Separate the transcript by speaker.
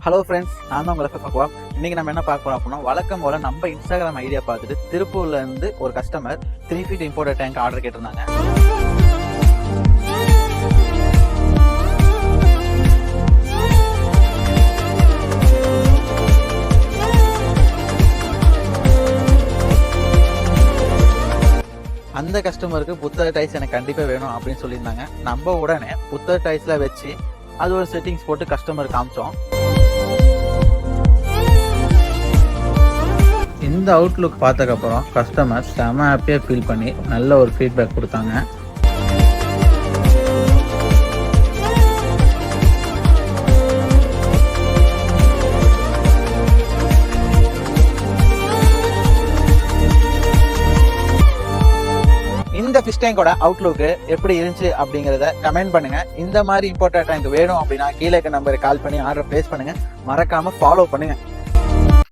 Speaker 1: Hello friends, நான் தான் உங்களை பார்க்கலாம். இன்னைக்கு நம்ம என்ன பார்க்க போறோம் அப்படின்னா, வழக்கம் போல நம்ம இன்ஸ்டாகிராம் ஐடியா பார்த்துட்டு திருப்பூர்ல இருந்து ஒரு customer 3 feet imported tank order கேட்டிருந்தாங்க. அந்த கஸ்டமருக்கு புத்தர் டைல்ஸ் எனக்கு கண்டிப்பா வேணும் அப்படின்னு சொல்லியிருந்தாங்க. நம்ம உடனே புத்தர் டைல்ஸ்ல வச்சு அது ஒரு செட்டிங்ஸ் போட்டு கஸ்டமர் காமிச்சோம். இந்த அவுட்லுக் பார்த்ததுக்கப்புறம் கஸ்டமர் செம ஹாப்பியாக ஃபீல் பண்ணி நல்ல ஒரு ஃபீட்பேக் கொடுத்தாங்க. இந்த ஃபிஷ் டேங்கோட அவுட்லுக் எப்படி இருந்துச்சு அப்படிங்கிறத கமெண்ட் பண்ணுங்க. இந்த மாதிரி இம்போர்ட்டட் டேங்க் வேணும் அப்படின்னா கீழே இருக்க நம்பருக்கு கால் பண்ணி ஆர்டர் பிளேஸ் பண்ணுங்க. மறக்காம ஃபாலோ பண்ணுங்க.